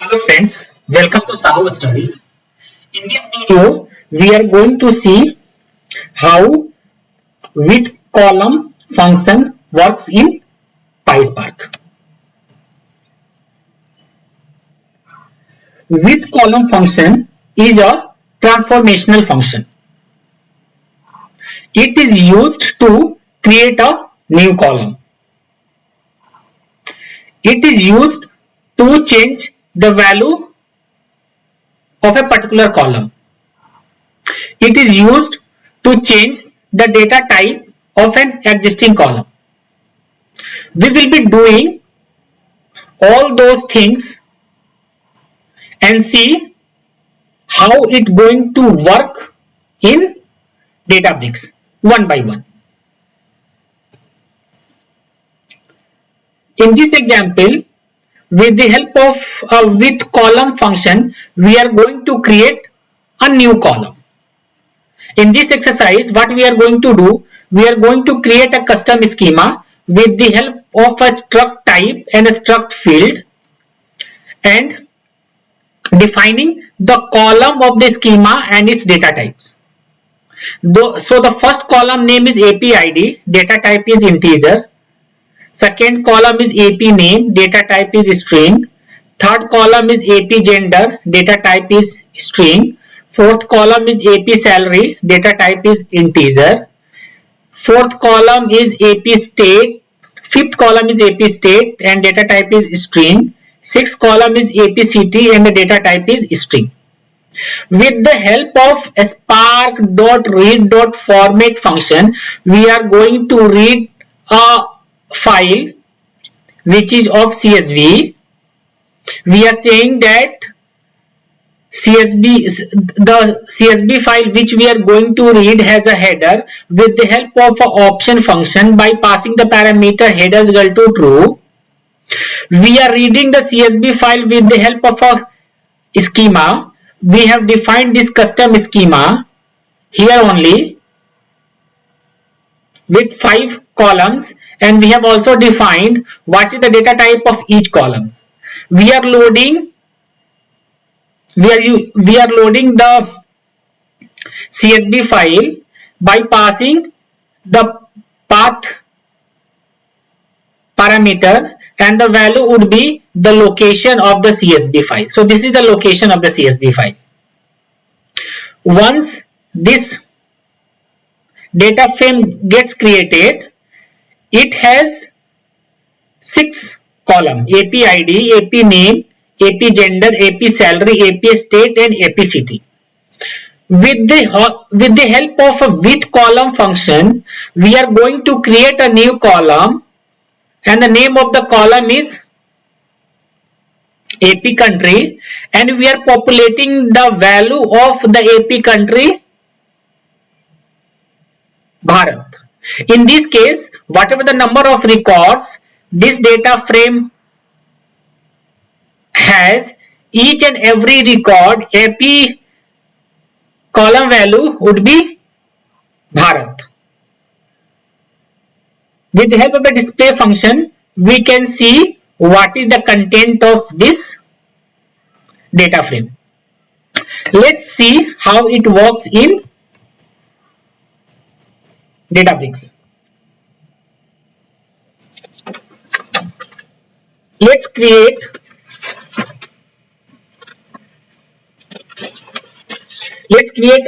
Hello friends, welcome to Sahu Studies. In this video, we are going to see how with column function works in PySpark. With column function is a transformational function. It is used to create a new column. It is used to change the value of a particular column. It is used to change the data type of an existing column. We will be doing all those things and see how it going to work in Databricks one by one. In this example, with the help of a with column function, we are going to create a new column. In this exercise, what we are going to do, we are going to create a custom schema with the help of a struct type and a struct field and defining the column of the schema and its data types. So the first column name is AP ID, data type is integer. Second column is AP name, data type is string. Third column is AP gender, data type is string. Fourth column is AP salary, data type is integer. Fourth column is AP state. Fifth column is AP state and data type is string. Sixth column is AP city and the data type is string. With the help of spark.read.format function, we are going to read a file which is of CSV. We are saying that the CSV file which we are going to read has a header. With the help of an option function, by passing the parameter header is equal to true, we are reading the CSV file with the help of a schema. We have defined this custom schema here only with 5 columns, and we have also defined what is the data type of each column. We are loading the CSV file by passing the path parameter, and the value would be the location of the CSV file. So this is the location of the CSV file. Once this data frame gets created, it has 6 columns: AP ID, AP name, AP gender, AP salary, AP state and AP city. With the help of a with column function, we are going to create a new column, and the name of the column is AP country, and we are populating the value of the AP country Bharat. In this case, whatever the number of records this data frame has, each and every record AP column value would be Bharat. With the help of the display function, we can see what is the content of this data frame. Let's see how it works in Databricks. Let's create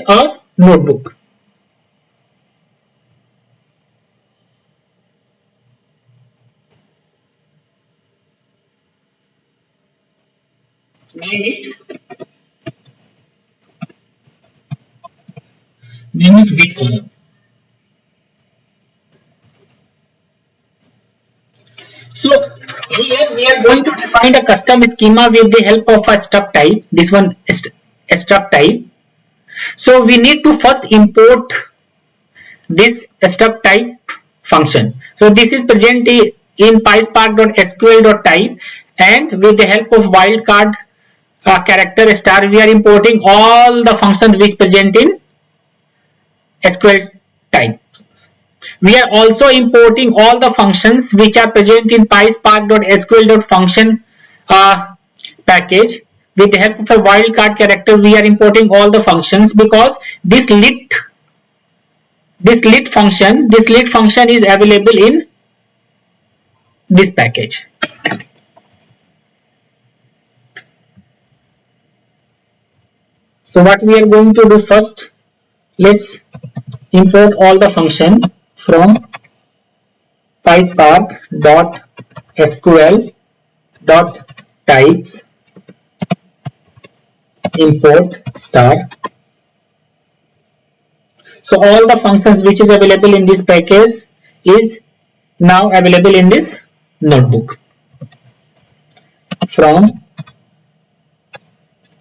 a notebook. Name it with column. So here we are going to define a custom schema with the help of a struct type. This one is a struct type. So we need to first import this struct type function. So this is present in PySpark.sql.type, and with the help of wildcard character star, we are importing all the functions which present in SQL type. We are also importing all the functions which are present in PySpark.sql.function package. with the help of a wildcard character, we are importing all the functions, because this lit function is available in this package. So what we are going to do first, let's import all the function from PySpark.sql.types import star. So all the functions which is available in this package is now available in this notebook. From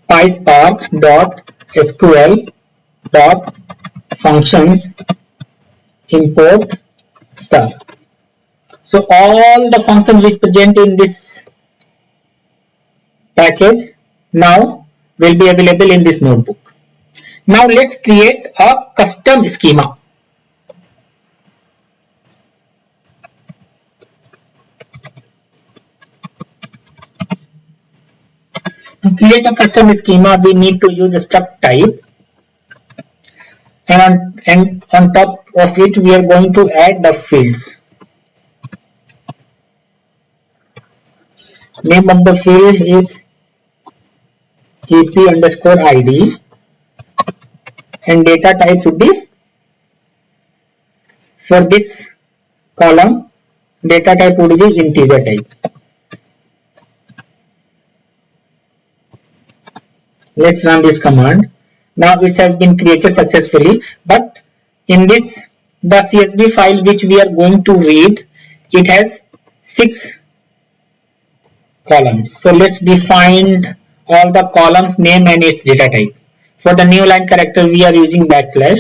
PySpark.sql.functions import star. So all the functions which present in this package now will be available in this notebook. Now let's create a custom schema. To create a custom schema, we need to use a struct type, and on top of it we are going to add the fields. Name of the field is ep_id and data type should be, for this column data type would be integer type. Let's run this command. Now it has been created successfully, but in this, the CSV file which we are going to read, it has 6 columns. So let's define all the columns name and its data type. For the new line character we are using backslash.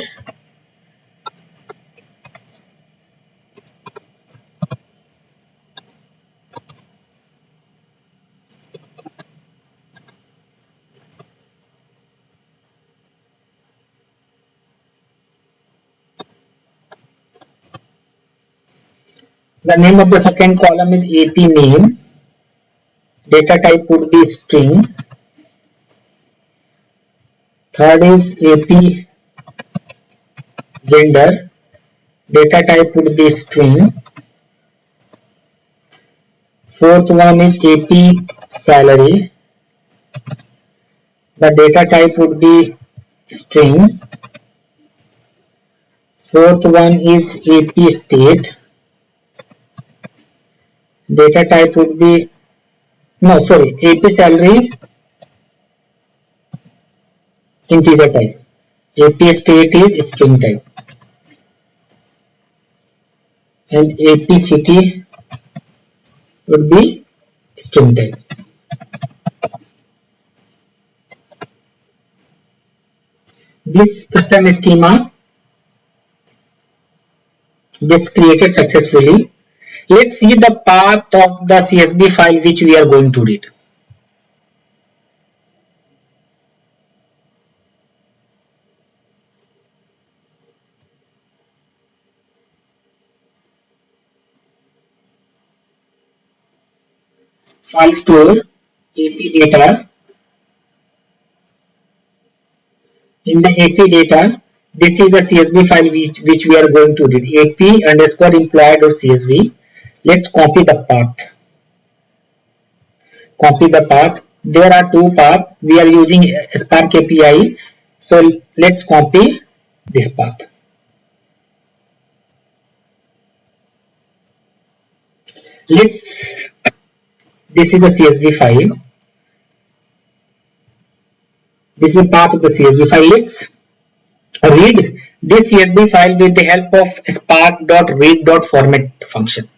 The name of the second column is AP name. Data type would be string. Third is AP gender. Data type would be string. Fourth one is AP salary. The data type would be string. Fourth one is AP state. Data type would be AP salary integer type. AP state is string type. And AP city would be string type. This custom schema gets created successfully. Let's see the path of the CSV file which we are going to read. File store AP data. In the AP data, this is the CSV file which we are going to read, ap_employee.csv. Let's copy the path. There are 2 paths. We are using Spark API, so let's copy this path. This is the CSV file. This is part of the CSV file. Let's read this CSV file with the help of spark.read.format function.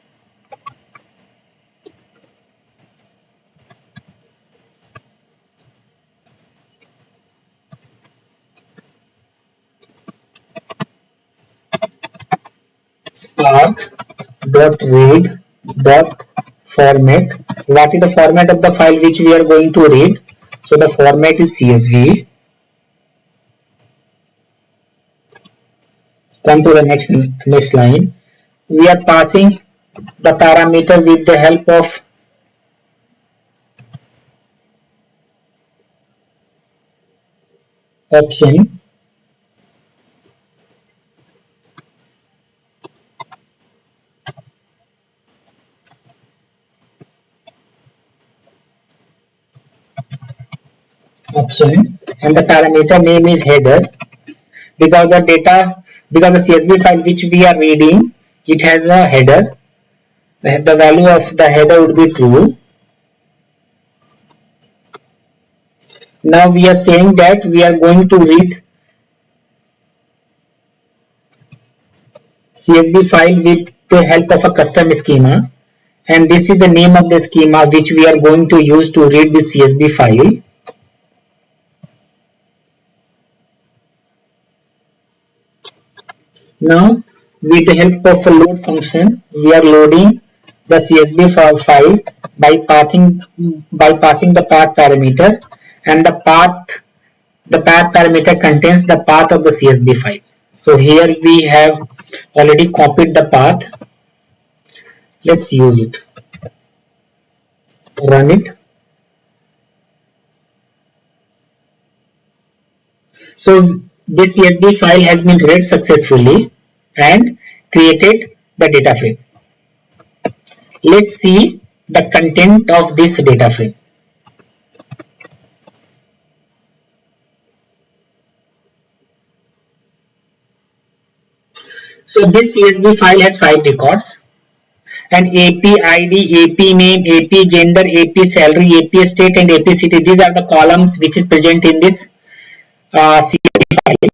Spark.read.format. What is the format of the file which we are going to read? So the format is CSV. Come to the next line. We are passing the parameter with the help of option and the parameter name is header, because the data, because the CSV file which we are reading, it has a header. The value of the header would be true. Now we are saying that we are going to read CSV file with the help of a custom schema, and this is the name of the schema which we are going to use to read the CSV file. Now with the help of a load function, we are loading the CSV file by passing the path parameter, and the path parameter contains the path of the CSV file. So here we have already copied the path. Let's use it. Run it. So this CSV file has been read successfully and created the data frame. Let's see the content of this data frame. So this CSV file has 5 records, and AP ID, AP name, AP gender, AP salary, AP state, and AP city. These are the columns which is present in this CSV file.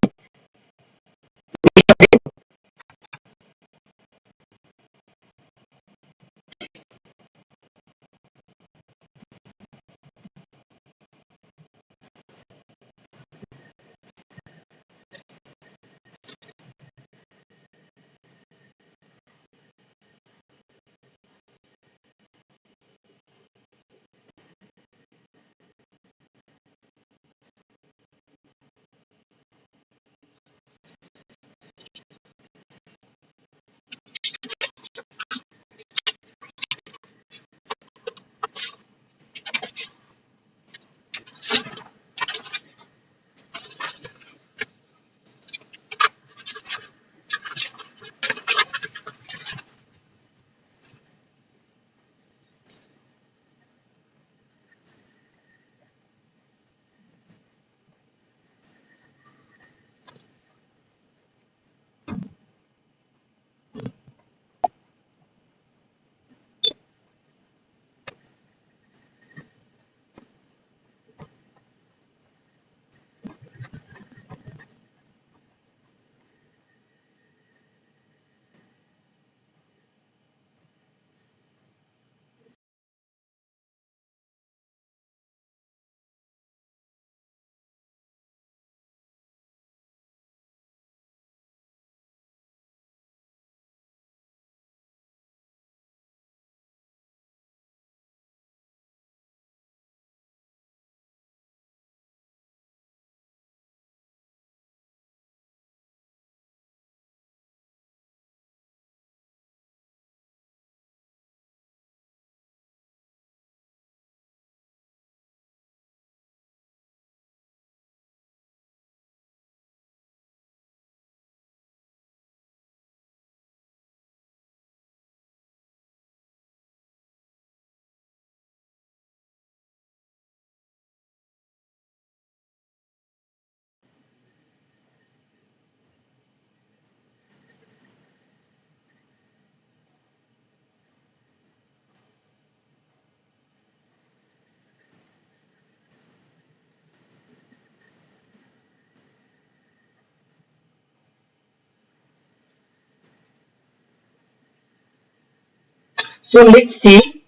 So let's see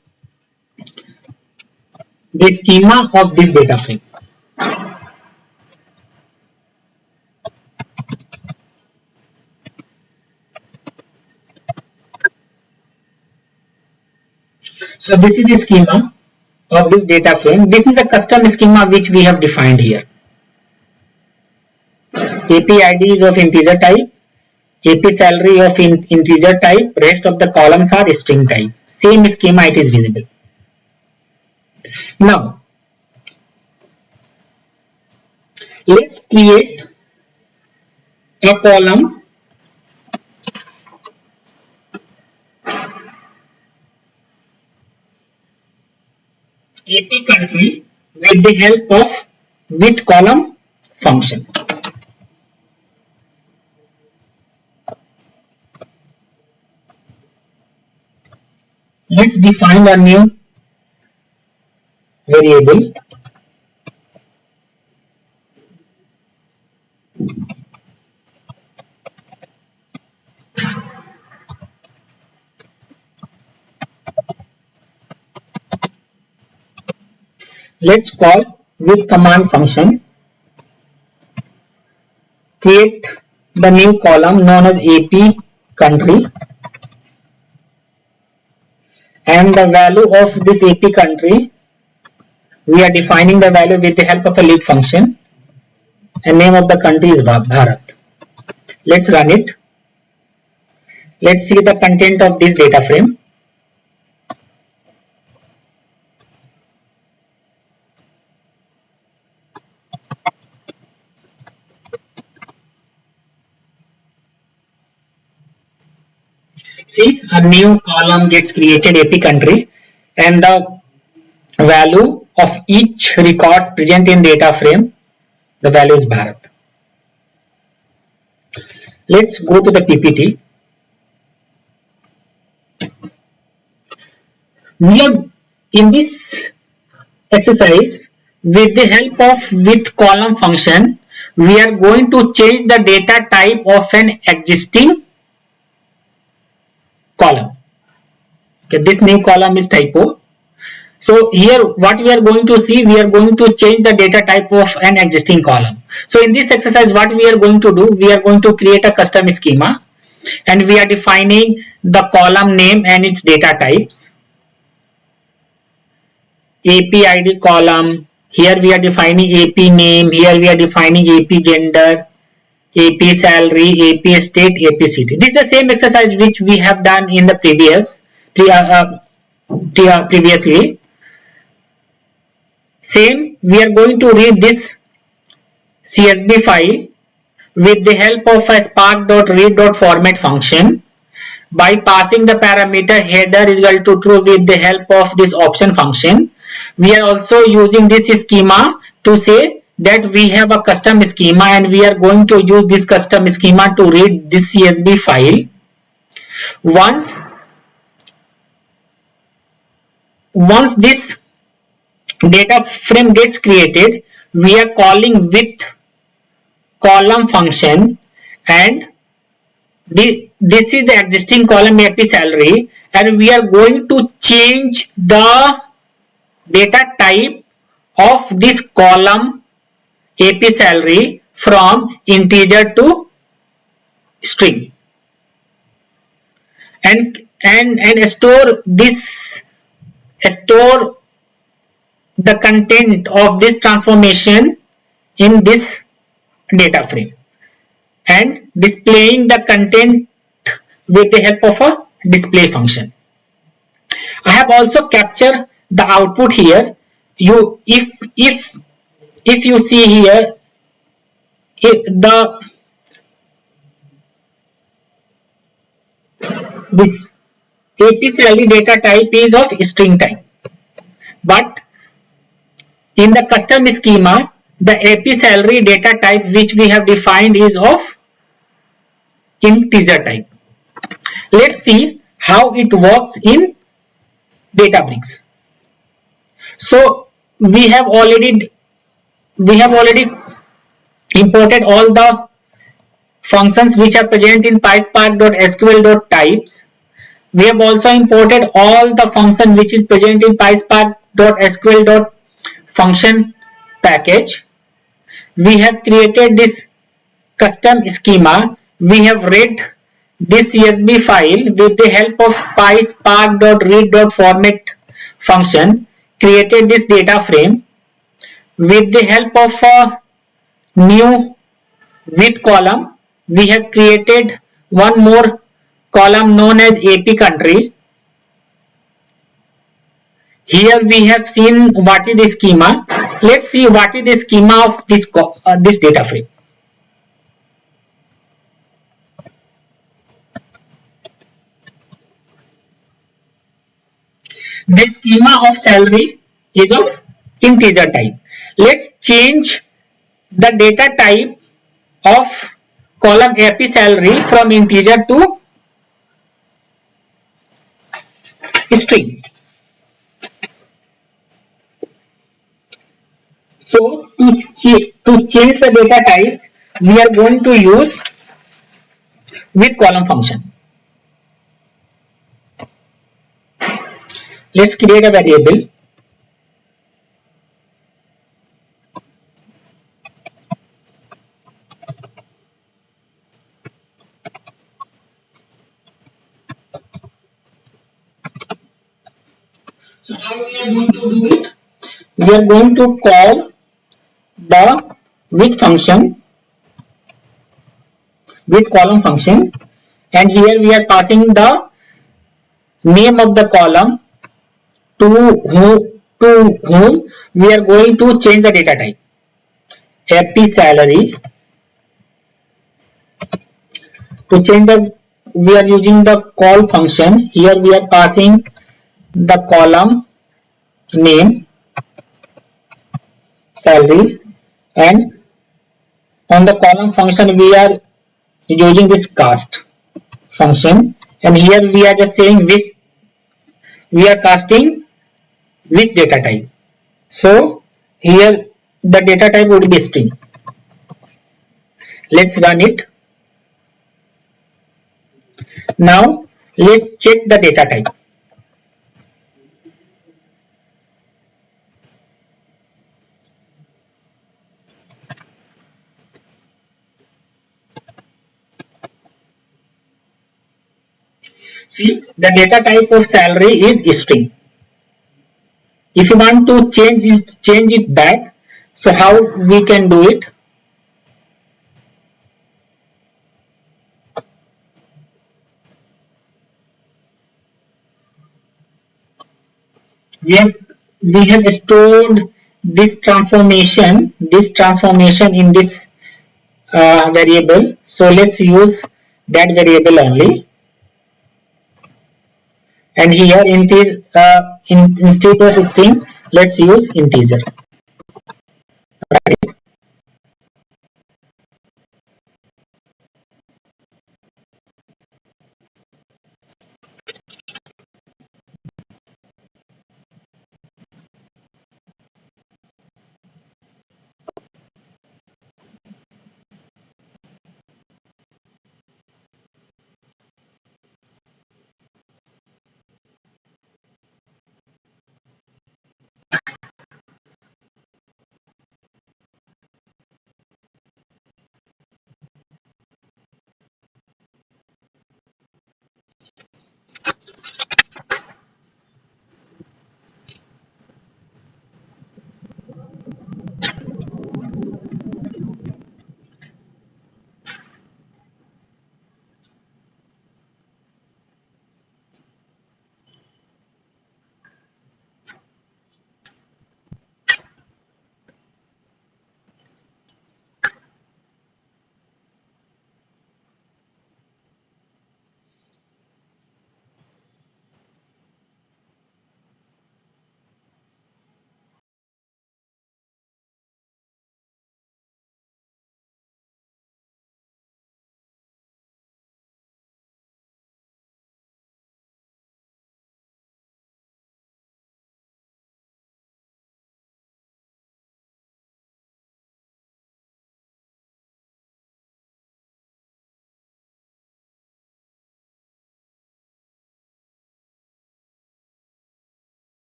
the schema of this data frame. So this is the schema of this data frame. This is the custom schema which we have defined here. AP ID is of integer type, AP salary of integer type, rest of the columns are string type. Same schema, it is visible. Now Let's create a column AP country with the help of with column function. Let's define a new variable. Let's call with command function. Create the new column known as AP country, and the value of this AP country, we are defining the value with the help of a lead function, and name of the country is Bharat. Let's run it. Let's see the content of this data frame. See, a new column gets created, AP country, and the value of each record present in data frame, the value is Bharat. Let's go to the PPT. We are in this exercise, with the help of with column function, we are going to change the data type of an existing column. Okay, this new column is typo. So here what we are going to see, we are going to change the data type of an existing column. So in this exercise, what we are going to do, we are going to create a custom schema, and we are defining the column name and its data types. AP ID column, here we are defining AP name, here we are defining AP gender, AP salary, AP state, AP city. This is the same exercise which we have done in the previously. Same, we are going to read this CSV file with the help of a spark.read.format function by passing the parameter header is equal to true with the help of this option function. We are also using this schema to say that we have a custom schema, and we are going to use this custom schema to read this CSV file. Once this data frame gets created, we are calling with column function, and this is the existing column AP salary, and we are going to change the data type of this column AP salary from integer to string, and store the content of this transformation in this data frame, and displaying the content with the help of a display function. I have also captured the output here. If you see here, this AP salary data type is of string type, but in the custom schema, the AP salary data type which we have defined is of integer type. Let's see how it works in Databricks. So we have already imported all the functions which are present in PySpark.sql.types. We have also imported all the function which is present in PySpark.sql.function package. We have created this custom schema. We have read this CSV file with the help of PySpark.read.format function, created this data frame. With the help of a new with column, we have created one more column known as AP country. Here we have seen what is the schema. let's see what is the schema of this data frame. The schema of salary is of integer type. Let's change the data type of column AP salary from integer to string. So to change the data types, we are going to use with column function. Let's create a variable. So how we are going to do it? We are going to call the with function, with column function, and here we are passing the name of the column to whom we are going to change the data type. AP salary. To change the, we are using the call function. Here we are passing the column name salary, and on the column function we are using this cast function, and here we are just saying which we are casting which data type. So here the data type would be string. Let's run it. Now let's check the data type. See, the data type of salary is string. If you want to change it back, so how we can do it? We have stored this transformation in this variable. So let's use that variable only. And here instead of string, let's use integer. Right.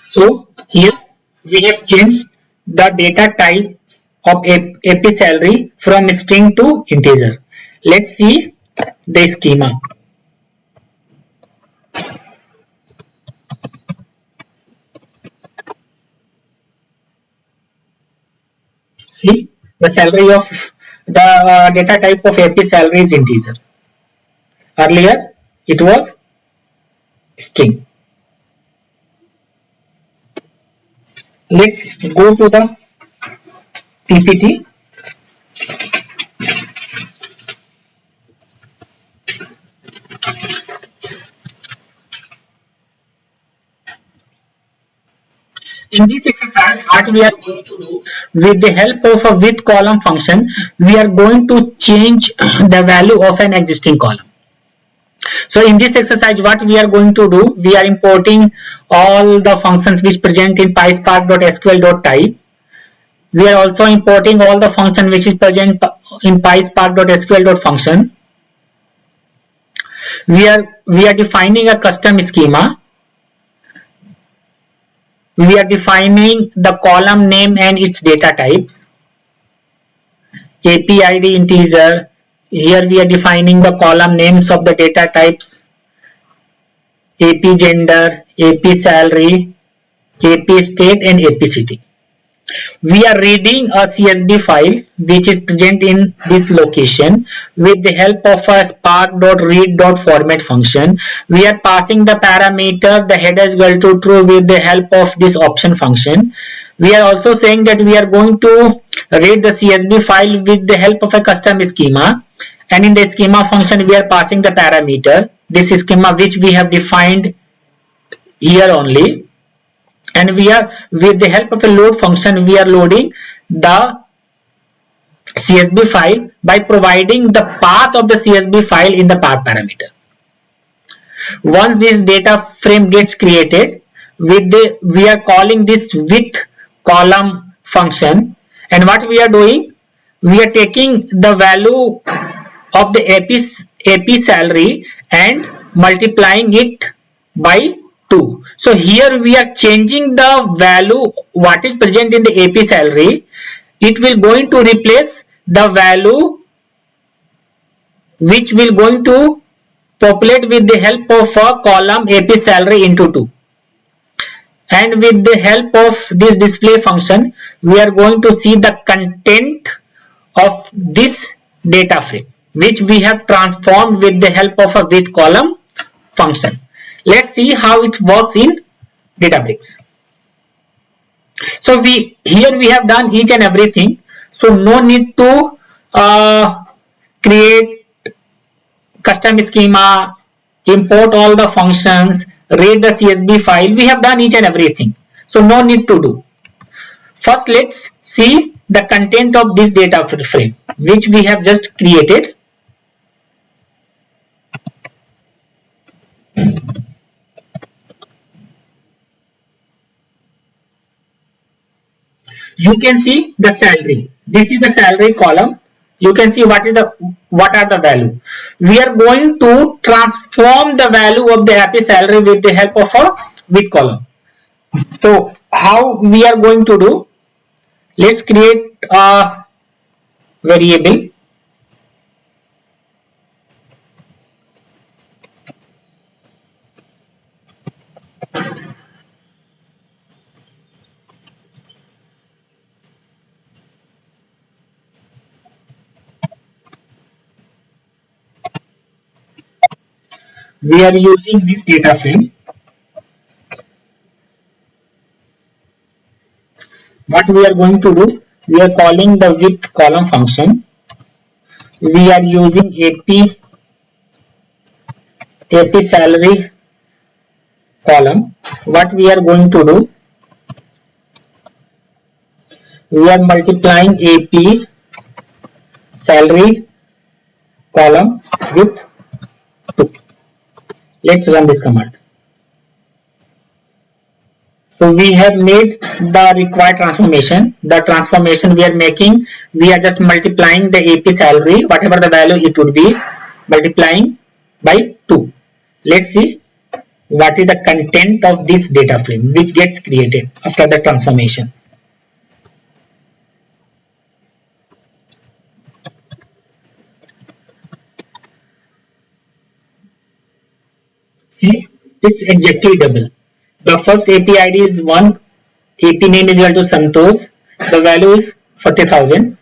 So here we have changed the data type of AP salary from string to integer. Let's see the schema. The salary of the data type of AP salary is integer. Earlier it was string. Let's go to the PPT. In this exercise, what we are going to do, with the help of a with column function, we are going to change the value of an existing column. So in this exercise, what we are going to do, we are importing all the functions which present in PySpark.sql.type. We are also importing all the function which is present in PySpark.sql.function. We are defining a custom schema. We are defining the column name and its data types. AP ID integer. Here we are defining the column names of the data types. AP gender, AP salary, AP state and AP city. We are reading a CSV file which is present in this location with the help of a spark.read.format function. We are passing the parameter the header is equal to true with the help of this option function. We are also saying that we are going to read the CSV file with the help of a custom schema, and in the schema function we are passing the parameter, this schema which we have defined here only. And we are, with the help of a load function, we are loading the CSV file by providing the path of the CSV file in the path parameter. Once this data frame gets created, we are calling this with column function, and what we are doing, we are taking the value of the AP salary and multiplying it by 2. So here we are changing the value what is present in the AP salary. It will going to replace the value which will going to populate with the help of a column AP salary into 2. And with the help of this display function, we are going to see the content of this data frame which we have transformed with the help of a with column function. Let's see how it works in Databricks. So here we have done each and everything. So no need to create custom schema, import all the functions, read the CSV file. We have done each and everything. So no need to do. First, let's see the content of this data frame which we have just created. You can see the salary. This is the salary column. You can see what are the value. We are going to transform the value of the AP salary with the help of a with column. So how we are going to do? Let's create a variable. We are using this data frame. What we are going to do, we are calling the with column function. We are using AP salary column. What we are going to do, we are multiplying AP salary column with 2. Let's run this command. So we have made the required transformation. The transformation we are making, we are just multiplying the AP salary, whatever the value it would be, multiplying by 2. Let's see what is the content of this data frame which gets created after the transformation. See, it's exactly double. The first AP ID is 1, AP name is equal to Santosh, the value is 40,000.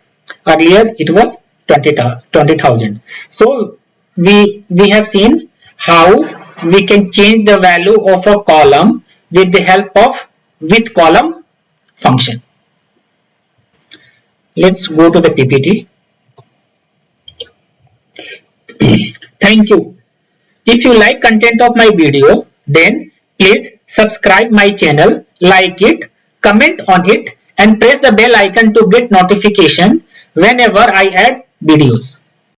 Earlier it was 20,000. So we have seen how we can change the value of a column with the help of with column function. Let's go to the PPT. Thank you. If you like content of my video, then please subscribe my channel, like it, comment on it, and press the bell icon to get notification whenever I add videos.